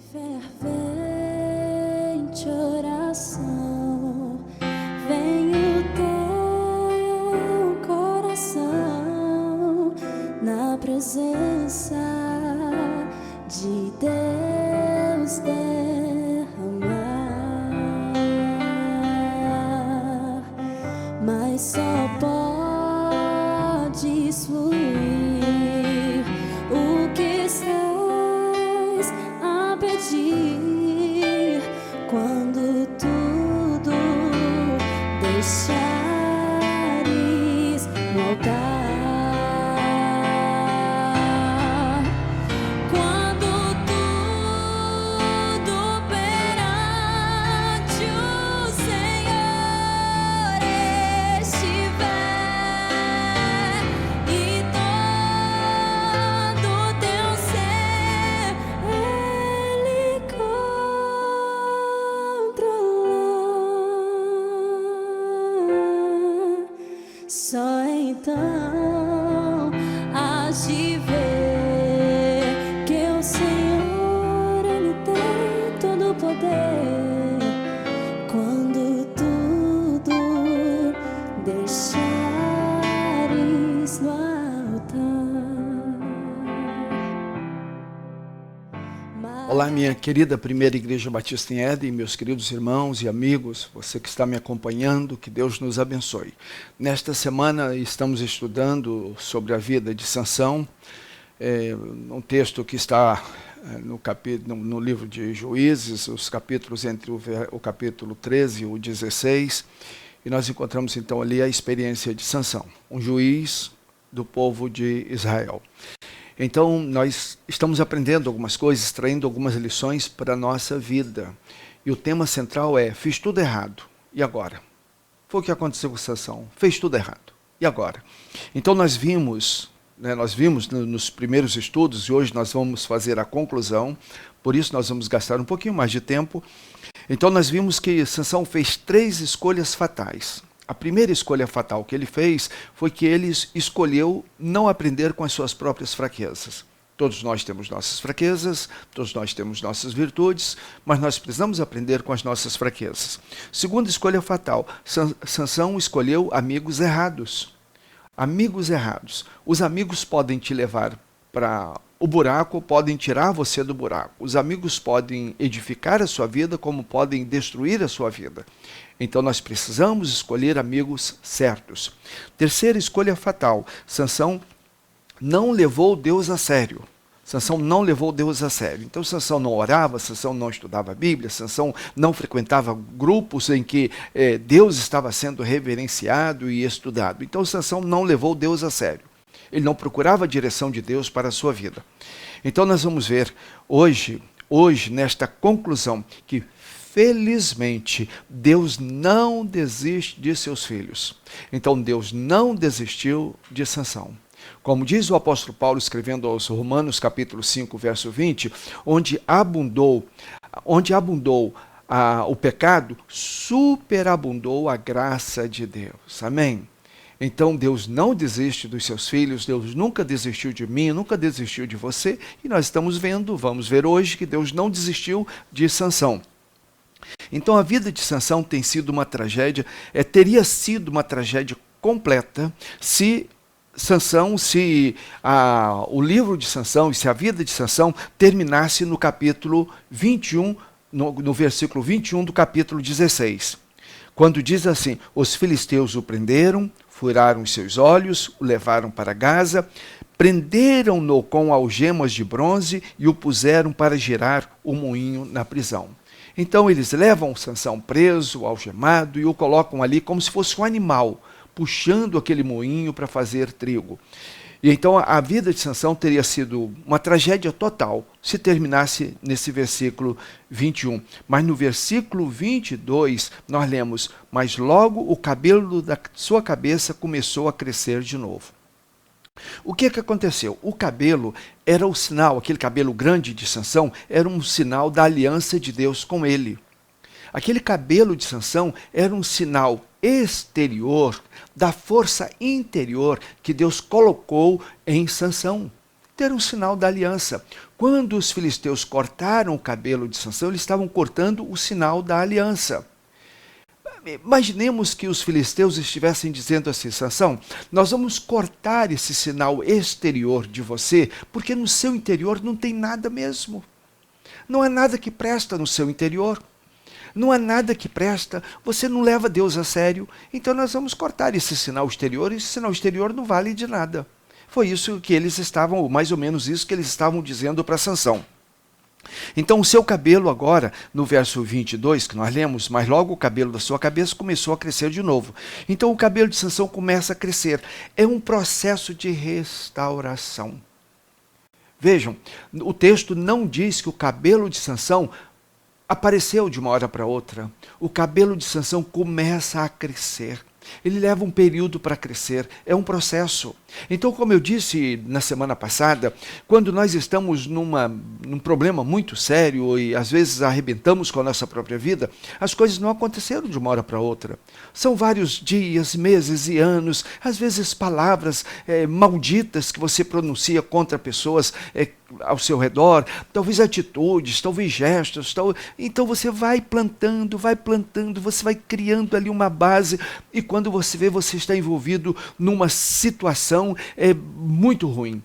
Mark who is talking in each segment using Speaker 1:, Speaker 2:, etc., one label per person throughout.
Speaker 1: Fervente oração, vem o teu coração na presença de Deus derramar, mas só podes fluir o que estás a pedir quando tudo deixares no altar. Só então hás de ver que o Senhor, Ele tem todo o poder quando tudo deixares no altar.
Speaker 2: Olá, minha querida Primeira Igreja Batista em Éden, meus queridos irmãos e amigos, você que está me acompanhando, que Deus nos abençoe. Nesta semana estamos estudando sobre a vida de Sansão, um texto que está no livro de Juízes, os capítulos entre o capítulo 13 e o 16, e nós encontramos então ali a experiência de Sansão, um juiz do povo de Israel. Então, nós estamos aprendendo algumas coisas, extraindo algumas lições para a nossa vida. E o tema central é, fiz tudo errado, e agora? Foi o que aconteceu com Sansão, fez tudo errado, e agora? Então nós vimos nos primeiros estudos, e hoje nós vamos fazer a conclusão, por isso nós vamos gastar um pouquinho mais de tempo. Então nós vimos que Sansão fez 3 escolhas fatais. A primeira escolha fatal que ele fez foi que ele escolheu não aprender com as suas próprias fraquezas. Todos nós temos nossas fraquezas, todos nós temos nossas virtudes, mas nós precisamos aprender com as nossas fraquezas. Segunda escolha fatal, Sansão escolheu amigos errados. Amigos errados. Os amigos podem te levar para o buraco, podem tirar você do buraco. Os amigos podem edificar a sua vida, como podem destruir a sua vida. Então nós precisamos escolher amigos certos. Terceira escolha fatal, Sansão não levou Deus a sério. Sansão não levou Deus a sério. Então Sansão não orava, Sansão não estudava a Bíblia, Sansão não frequentava grupos em que Deus estava sendo reverenciado e estudado. Então Sansão não levou Deus a sério. Ele não procurava a direção de Deus para a sua vida. Então nós vamos ver hoje nesta conclusão, que felizmente Deus não desiste de seus filhos. Então Deus não desistiu de Sansão. Como diz o apóstolo Paulo escrevendo aos Romanos capítulo 5, verso 20, onde abundou o pecado, superabundou a graça de Deus. Amém? Então Deus não desiste dos seus filhos, Deus nunca desistiu de mim, nunca desistiu de você, e nós vamos ver hoje que Deus não desistiu de Sansão. Então a vida de Sansão tem sido uma tragédia, teria sido uma tragédia completa se o livro de Sansão e se a vida de Sansão terminasse no capítulo 21, no versículo 21 do capítulo 16. Quando diz assim, os filisteus o prenderam, furaram os seus olhos, o levaram para Gaza, prenderam-no com algemas de bronze e o puseram para girar o moinho na prisão. Então eles levam Sansão preso, algemado, e o colocam ali como se fosse um animal, puxando aquele moinho para fazer trigo. E então a vida de Sansão teria sido uma tragédia total se terminasse nesse versículo 21. Mas no versículo 22 nós lemos, mas logo o cabelo da sua cabeça começou a crescer de novo. O que aconteceu? O cabelo era o sinal, aquele cabelo grande de Sansão, era um sinal da aliança de Deus com ele. Aquele cabelo de Sansão era um sinal exterior da força interior que Deus colocou em Sansão. ter um sinal da aliança. Quando os filisteus cortaram o cabelo de Sansão, eles estavam cortando o sinal da aliança. Imaginemos que os filisteus estivessem dizendo assim: Sansão, nós vamos cortar esse sinal exterior de você, porque no seu interior não tem nada mesmo. Não há nada que presta no seu interior. Não há nada que presta, você não leva Deus a sério, então nós vamos cortar esse sinal exterior, e esse sinal exterior não vale de nada. Foi isso que eles estavam, mais ou menos isso que eles estavam dizendo para Sansão. Então o seu cabelo agora, no verso 22, que nós lemos, mas logo o cabelo da sua cabeça começou a crescer de novo. Então o cabelo de Sansão começa a crescer. É um processo de restauração. Vejam, o texto não diz que o cabelo de Sansão apareceu de uma hora para outra. O cabelo de Sansão começa a crescer. Ele leva um período para crescer, é um processo. Então, como eu disse na semana passada, quando nós estamos num problema muito sério e às vezes arrebentamos com a nossa própria vida, as coisas não aconteceram de uma hora para outra. São vários dias, meses e anos, às vezes palavras malditas que você pronuncia contra pessoas ao seu redor, talvez atitudes, talvez gestos. Então você vai plantando, você vai criando ali uma base, e quando você vê, você está envolvido numa situação muito ruim.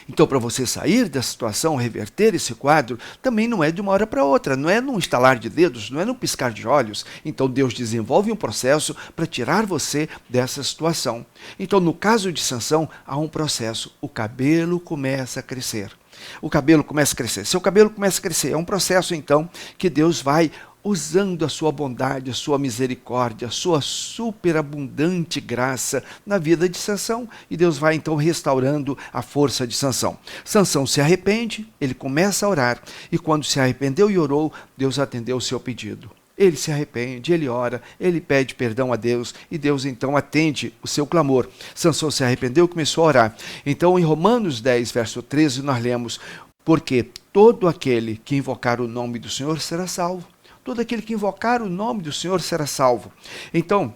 Speaker 2: Então, para você sair da situação, reverter esse quadro, também não é de uma hora para outra, não é num estalar de dedos, não é num piscar de olhos. Então, Deus desenvolve um processo para tirar você dessa situação. Então, no caso de Sansão, há um processo. O cabelo começa a crescer. O cabelo começa a crescer. Seu cabelo começa a crescer. É um processo, então, que Deus vai usando a sua bondade, a sua misericórdia, a sua superabundante graça na vida de Sansão. E Deus vai então restaurando a força de Sansão. Sansão se arrepende, ele começa a orar. E quando se arrependeu e orou, Deus atendeu o seu pedido. Ele se arrepende, ele ora, ele pede perdão a Deus, e Deus então atende o seu clamor. Sansão se arrependeu e começou a orar. Então, em Romanos 10, verso 13, nós lemos: porque todo aquele que invocar o nome do Senhor será salvo. Todo aquele que invocar o nome do Senhor será salvo. Então,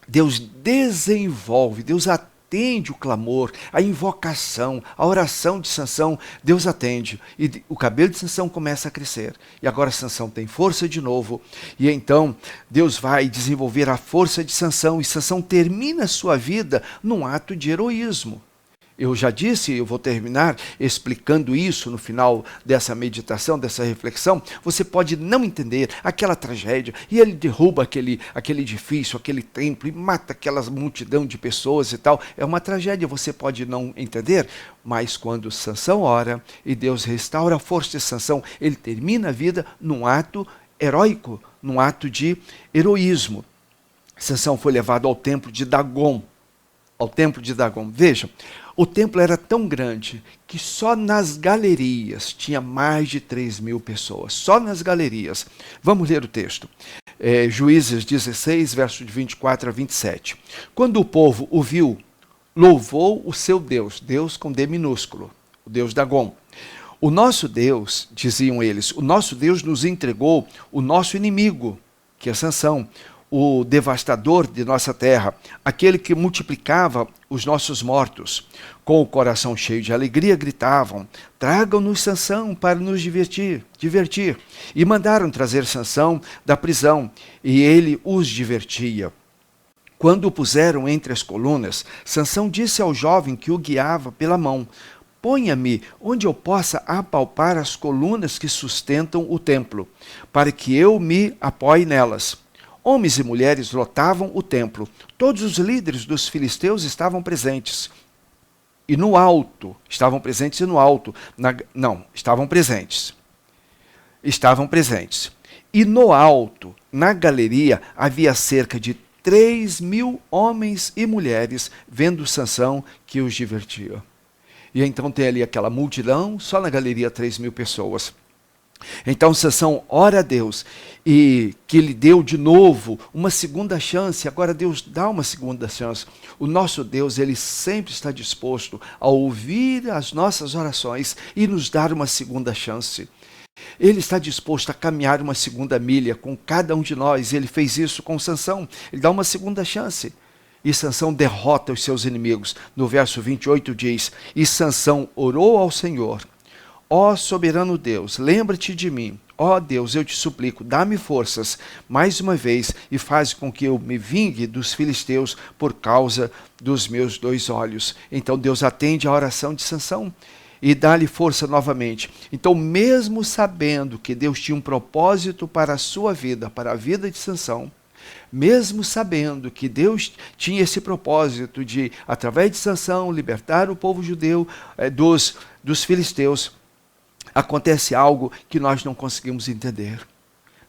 Speaker 2: Deus desenvolve, Deus atende o clamor, a invocação, a oração de Sansão. Deus atende. E o cabelo de Sansão começa a crescer. E agora Sansão tem força de novo. E então, Deus vai desenvolver a força de Sansão. E Sansão termina a sua vida num ato de heroísmo. Eu já disse, eu vou terminar explicando isso no final dessa meditação, dessa reflexão. Você pode não entender aquela tragédia, e ele derruba aquele edifício, aquele templo, e mata aquela multidão de pessoas e tal. É uma tragédia, você pode não entender, mas quando Sansão ora e Deus restaura a força de Sansão, ele termina a vida num ato heróico, num ato de heroísmo. Sansão foi levado ao templo de Dagom. Vejam, o templo era tão grande que só nas galerias tinha mais de 3.000 pessoas. Só nas galerias. Vamos ler o texto. Juízes 16, verso de 24 a 27. Quando o povo o viu, louvou o seu Deus, Deus com D minúsculo, o Deus Dagom. O nosso Deus, diziam eles, o nosso Deus nos entregou o nosso inimigo, que é Sansão, o devastador de nossa terra, aquele que multiplicava os nossos mortos. Com o coração cheio de alegria, gritavam: tragam-nos Sansão para nos divertir. E mandaram trazer Sansão da prisão, e ele os divertia. Quando o puseram entre as colunas, Sansão disse ao jovem que o guiava pela mão: ponha-me onde eu possa apalpar as colunas que sustentam o templo, para que eu me apoie nelas. Homens e mulheres lotavam o templo. Todos os líderes dos filisteus estavam presentes. E no alto, estavam presentes. E no alto, na galeria, havia cerca de 3.000 homens e mulheres vendo Sansão, que os divertia. E então tem ali aquela multidão, só na galeria 3.000 pessoas. Então Sansão ora a Deus, e que lhe deu de novo uma segunda chance. Agora Deus dá uma segunda chance. O nosso Deus, ele sempre está disposto a ouvir as nossas orações e nos dar uma segunda chance. Ele está disposto a caminhar uma segunda milha com cada um de nós. Ele fez isso com Sansão. Ele dá uma segunda chance. e Sansão derrota os seus inimigos. No verso 28 diz: e Sansão orou ao Senhor: ó soberano Deus, lembra-te de mim. Ó Deus, eu te suplico, dá-me forças mais uma vez e faz com que eu me vingue dos filisteus por causa dos meus 2 olhos. Então Deus atende a oração de Sansão e dá-lhe força novamente. Então, mesmo sabendo que Deus tinha um propósito para a sua vida, para a vida de Sansão, mesmo sabendo que Deus tinha esse propósito de, através de Sansão, libertar o povo judeu dos filisteus, acontece algo que nós não conseguimos entender.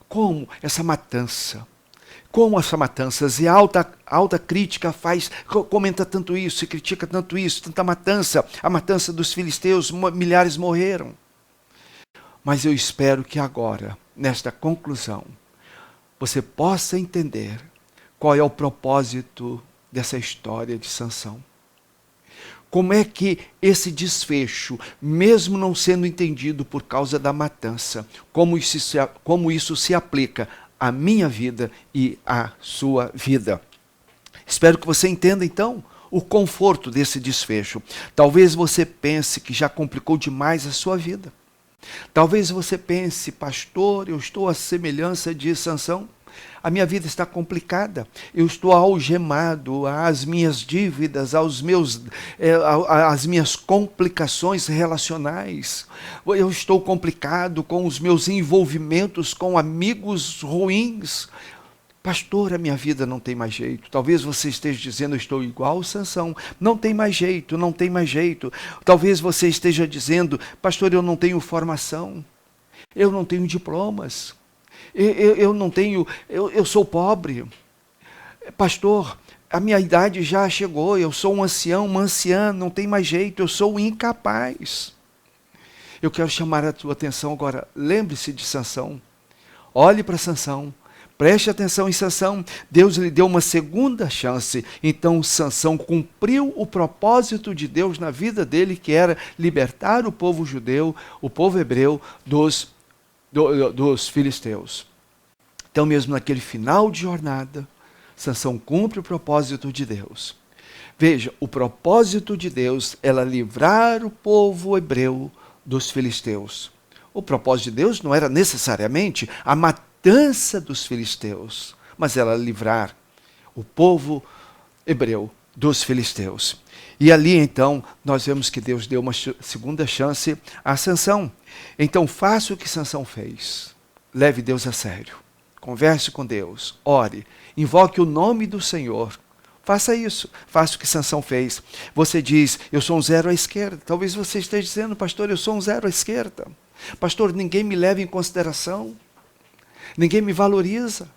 Speaker 2: Como essa matança, e a alta crítica comenta tanto isso, e critica tanto isso, tanta matança, a matança dos filisteus, milhares morreram. Mas eu espero que agora, nesta conclusão, você possa entender qual é o propósito dessa história de Sansão. Como é que esse desfecho, mesmo não sendo entendido por causa da matança, como isso se aplica à minha vida e à sua vida? Espero que você entenda, então, o conforto desse desfecho. Talvez você pense que já complicou demais a sua vida. Talvez você pense: pastor, eu estou à semelhança de Sansão. A minha vida está complicada, eu estou algemado às minhas dívidas, às minhas complicações relacionais. Eu estou complicado com os meus envolvimentos com amigos ruins. Pastor, a minha vida não tem mais jeito. Talvez você esteja dizendo: eu estou igual a Sansão, não tem mais jeito, não tem mais jeito. Talvez você esteja dizendo: pastor, eu não tenho formação, eu não tenho diplomas. Eu sou pobre. Pastor, a minha idade já chegou, eu sou um ancião, uma anciã, não tem mais jeito, eu sou incapaz. Eu quero chamar a tua atenção agora. Lembre-se de Sansão. Olhe para Sansão. Preste atenção em Sansão. Deus lhe deu uma segunda chance. Então Sansão cumpriu o propósito de Deus na vida dele, que era libertar o povo judeu, o povo hebreu, dos filisteus. Então, mesmo naquele final de jornada, Sansão cumpre o propósito de Deus. Veja, o propósito de Deus era livrar o povo hebreu dos filisteus. O propósito de Deus não era necessariamente a matança dos filisteus, mas era livrar o povo hebreu dos filisteus. E ali, então, nós vemos que Deus deu uma segunda chance a Sansão. Então, faça o que Sansão fez. Leve Deus a sério. Converse com Deus. Ore. Invoque o nome do Senhor. Faça isso. Faça o que Sansão fez. Você diz: eu sou um 0 à esquerda. Talvez você esteja dizendo: pastor, eu sou um 0 à esquerda. Pastor, ninguém me leva em consideração. Ninguém me valoriza.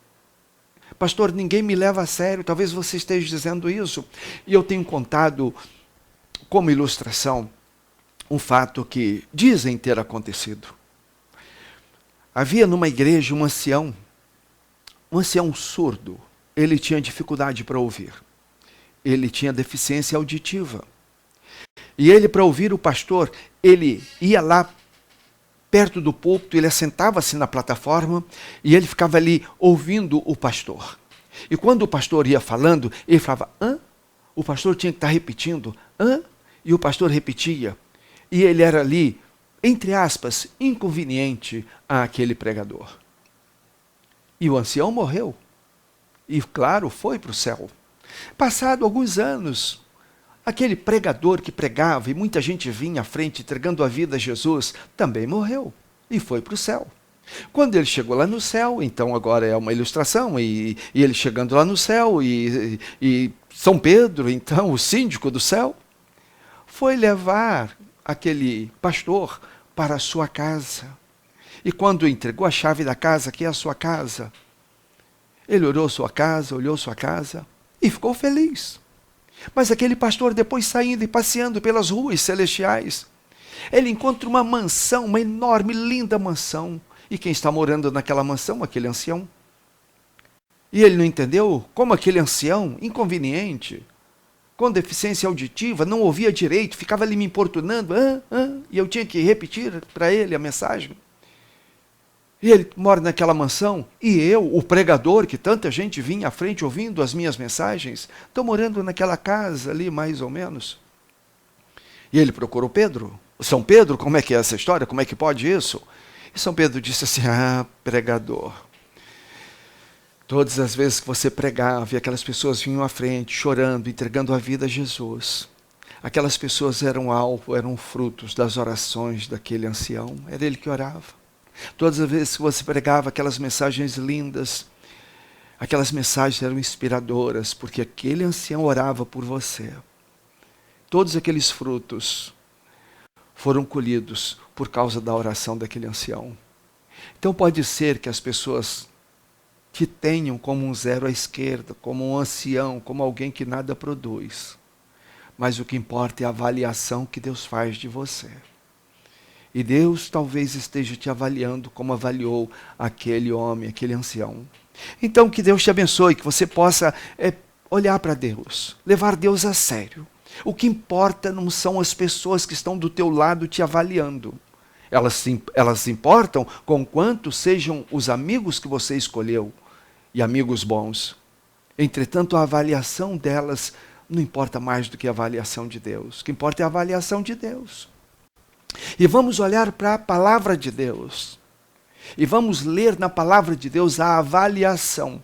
Speaker 2: Pastor, ninguém me leva a sério. Talvez você esteja dizendo isso. E eu tenho contado como ilustração um fato que dizem ter acontecido. Havia numa igreja um ancião surdo. Ele tinha dificuldade para ouvir. Ele tinha deficiência auditiva. E ele, para ouvir o pastor, ele ia lá perto do púlpito, ele assentava-se na plataforma e ele ficava ali ouvindo o pastor. E quando o pastor ia falando, ele falava: hã? O pastor tinha que estar repetindo: hã? E o pastor repetia. E ele era ali, entre aspas, inconveniente àquele pregador. E o ancião morreu. E, claro, foi para o céu. Passado alguns anos, aquele pregador que pregava e muita gente vinha à frente entregando a vida a Jesus, também morreu e foi para o céu. Quando ele chegou lá no céu, então agora é uma ilustração, e ele chegando lá no céu, e São Pedro, então o síndico do céu, foi levar aquele pastor para a sua casa. E quando entregou a chave da casa, que é a sua casa, ele olhou sua casa e ficou feliz. Mas aquele pastor, depois saindo e passeando pelas ruas celestiais, ele encontra uma mansão, uma enorme, linda mansão. E quem está morando naquela mansão? Aquele ancião. E ele não entendeu como aquele ancião, inconveniente, com deficiência auditiva, não ouvia direito, ficava ali me importunando, e eu tinha que repetir para ele a mensagem. E ele mora naquela mansão, e eu, o pregador, que tanta gente vinha à frente ouvindo as minhas mensagens, estou morando naquela casa ali, mais ou menos. E ele procurou Pedro. São Pedro, como é que é essa história? Como é que pode isso? E São Pedro disse assim, pregador, todas as vezes que você pregava e aquelas pessoas vinham à frente, chorando, entregando a vida a Jesus, aquelas pessoas eram alvo, eram frutos das orações daquele ancião, era ele que orava. Todas as vezes que você pregava aquelas mensagens lindas, aquelas mensagens eram inspiradoras, porque aquele ancião orava por você. Todos aqueles frutos foram colhidos por causa da oração daquele ancião. Então pode ser que as pessoas te tenham como um zero à esquerda, como um ancião, como alguém que nada produz. Mas o que importa é a avaliação que Deus faz de você. E Deus talvez esteja te avaliando como avaliou aquele homem, aquele ancião. Então que Deus te abençoe, que você possa olhar para Deus, levar Deus a sério. O que importa não são as pessoas que estão do teu lado te avaliando. Elas importam com quanto sejam os amigos que você escolheu, e amigos bons. Entretanto, a avaliação delas não importa mais do que a avaliação de Deus. O que importa é a avaliação de Deus. E vamos olhar para a palavra de Deus. E vamos ler na palavra de Deus a avaliação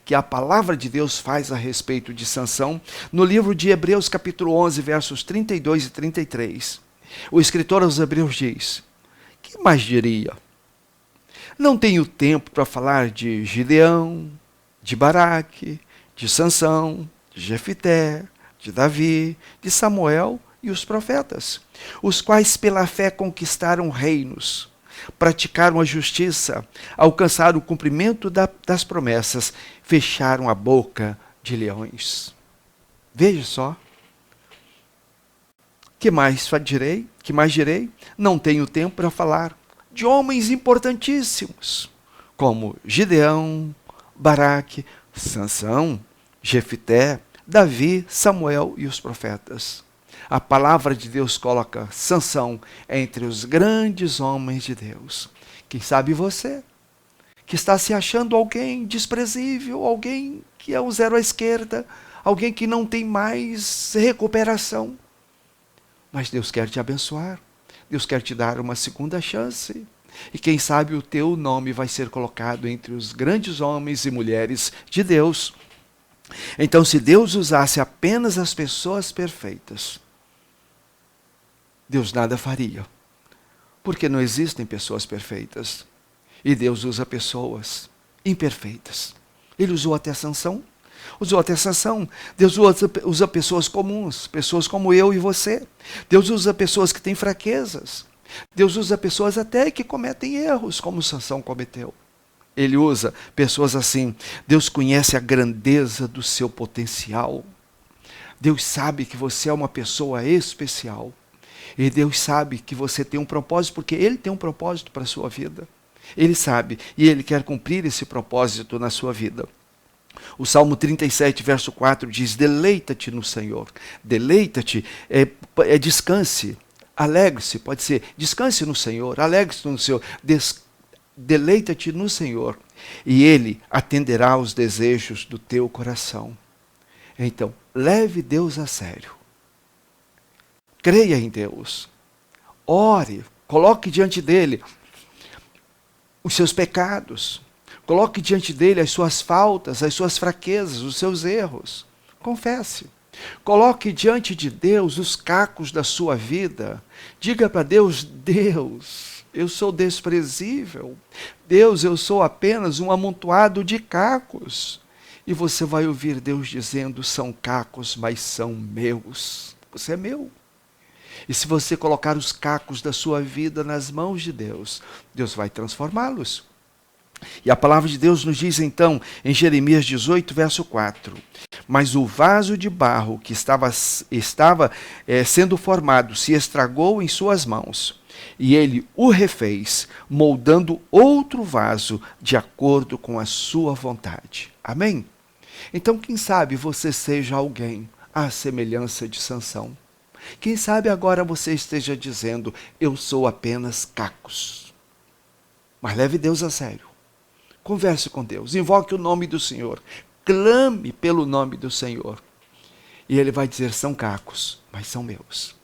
Speaker 2: que a palavra de Deus faz a respeito de Sansão, no livro de Hebreus capítulo 11, versos 32 e 33. O escritor aos Hebreus diz, que mais diria? Não tenho tempo para falar de Gideão, de Baraque, de Sansão, de Jefité, de Davi, de Samuel e os profetas, os quais pela fé conquistaram reinos, praticaram a justiça, alcançaram o cumprimento das promessas, fecharam a boca de leões. Veja só. Que mais direi? Que mais direi? Não tenho tempo para falar de homens importantíssimos, como Gideão, Baraque, Sansão, Jefité, Davi, Samuel e os profetas. A palavra de Deus coloca Sansão entre os grandes homens de Deus. Quem sabe você, que está se achando alguém desprezível, alguém que é o zero à esquerda, alguém que não tem mais recuperação. Mas Deus quer te abençoar, Deus quer te dar uma segunda chance. E quem sabe o teu nome vai ser colocado entre os grandes homens e mulheres de Deus. Então, se Deus usasse apenas as pessoas perfeitas, Deus nada faria, porque não existem pessoas perfeitas. E Deus usa pessoas imperfeitas. Ele usou até Sansão. Deus usa pessoas comuns, pessoas como eu e você. Deus usa pessoas que têm fraquezas. Deus usa pessoas até que cometem erros, como Sansão cometeu. Ele usa pessoas assim. Deus conhece a grandeza do seu potencial. Deus sabe que você é uma pessoa especial. E Deus sabe que você tem um propósito, porque Ele tem um propósito para a sua vida. Ele sabe, e Ele quer cumprir esse propósito na sua vida. O Salmo 37, verso 4 diz, deleita-te no Senhor. Deleita-te, descanse, alegre-se, pode ser, descanse no Senhor, alegre-se no Senhor, deleita-te no Senhor, e Ele atenderá aos desejos do teu coração. Então, leve Deus a sério. Creia em Deus. Ore, coloque diante dEle os seus pecados. Coloque diante dEle as suas faltas, as suas fraquezas, os seus erros. Confesse. Coloque diante de Deus os cacos da sua vida. Diga para Deus, Deus, eu sou desprezível. Deus, eu sou apenas um amontoado de cacos. E você vai ouvir Deus dizendo, são cacos, mas são meus. Você é meu. E se você colocar os cacos da sua vida nas mãos de Deus, Deus vai transformá-los. E a palavra de Deus nos diz então, em Jeremias 18, verso 4, mas o vaso de barro que estava sendo formado se estragou em suas mãos, e ele o refez, moldando outro vaso de acordo com a sua vontade. Amém? Então, quem sabe você seja alguém à semelhança de Sansão. Quem sabe agora você esteja dizendo, eu sou apenas cacos. Mas leve Deus a sério. Converse com Deus, invoque o nome do Senhor, clame pelo nome do Senhor. E Ele vai dizer, são cacos, mas são meus.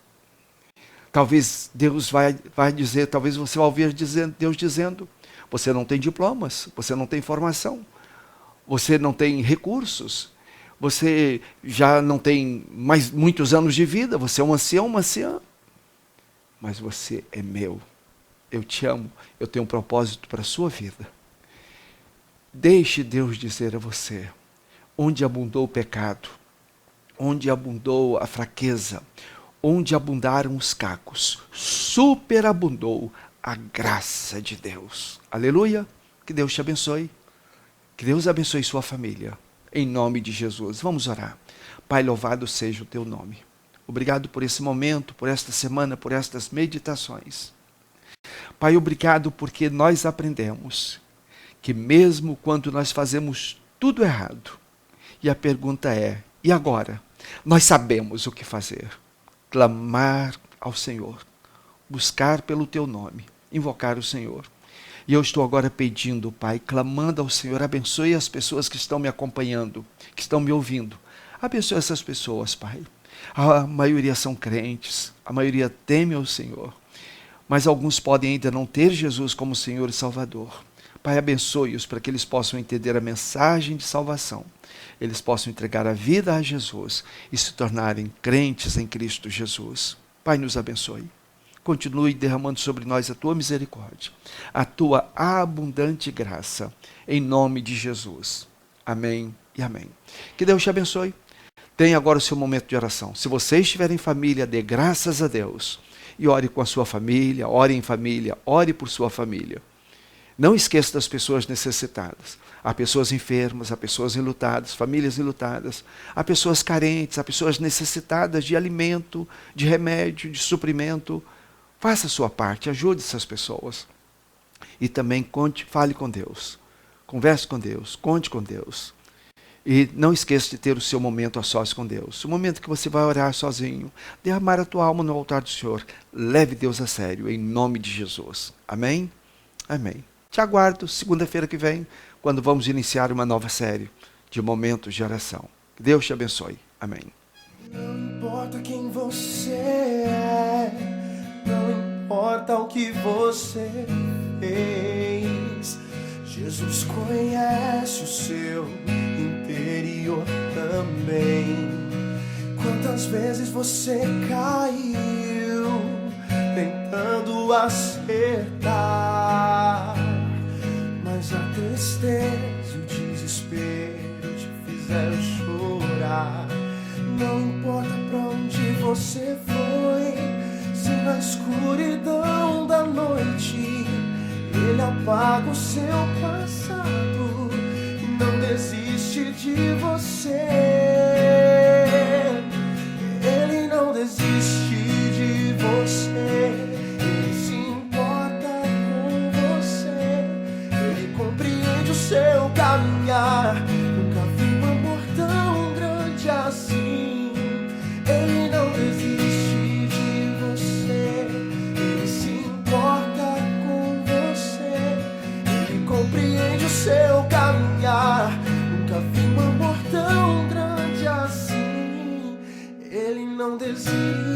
Speaker 2: Talvez Deus vai dizer, talvez você vai ouvir Deus dizendo, você não tem diplomas, você não tem formação, você não tem recursos, você já não tem mais muitos anos de vida, você é um ancião, uma anciã. Mas você é meu, eu te amo, eu tenho um propósito para a sua vida. Deixe Deus dizer a você, onde abundou o pecado, onde abundou a fraqueza, onde abundaram os cacos, superabundou a graça de Deus. Aleluia, que Deus te abençoe, que Deus abençoe sua família, em nome de Jesus. Vamos orar. Pai, louvado seja o teu nome. Obrigado por esse momento, por esta semana, por estas meditações. Pai, obrigado porque nós aprendemos que mesmo quando nós fazemos tudo errado, e a pergunta é, e agora? Nós sabemos o que fazer. Clamar ao Senhor, buscar pelo teu nome, invocar o Senhor. E eu estou agora pedindo, Pai, clamando ao Senhor, abençoe as pessoas que estão me acompanhando, que estão me ouvindo. Abençoe essas pessoas, Pai. A maioria são crentes, a maioria teme ao Senhor, mas alguns podem ainda não ter Jesus como Senhor e Salvador. Pai, abençoe-os para que eles possam entender a mensagem de salvação, eles possam entregar a vida a Jesus e se tornarem crentes em Cristo Jesus. Pai, nos abençoe. Continue derramando sobre nós a tua misericórdia, a tua abundante graça, em nome de Jesus. Amém e amém. Que Deus te abençoe. Tenha agora o seu momento de oração. Se você estiver em família, dê graças a Deus e ore com a sua família, ore em família, ore por sua família. Não esqueça das pessoas necessitadas. Há pessoas enfermas, há pessoas enlutadas, famílias enlutadas, há pessoas carentes, há pessoas necessitadas de alimento, de remédio, de suprimento. Faça a sua parte, ajude essas pessoas. E também fale com Deus. Converse com Deus, conte com Deus. E não esqueça de ter o seu momento a sós com Deus. O momento que você vai orar sozinho, derramar a tua alma no altar do Senhor. Leve Deus a sério, em nome de Jesus. Amém? Amém. Te aguardo segunda-feira que vem, quando vamos iniciar uma nova série de momentos de oração. Que Deus te abençoe. Amém.
Speaker 3: Não importa quem você é, não importa o que você fez, Jesus conhece o seu interior também. Quantas vezes você caiu tentando acertar, mas a tristeza e o desespero te fizeram chorar. Não importa pra onde você foi, se na escuridão da noite Ele apaga o seu passado e não desiste de você. Ele não desiste de você. Ele se importa com você. Ele compreende o seu caminhar. Nunca vi um amor tão grande assim. Ele não desiste de você. Ele se importa com você. Ele compreende o seu caminhar. Nunca vi um amor tão grande assim. Ele não desiste.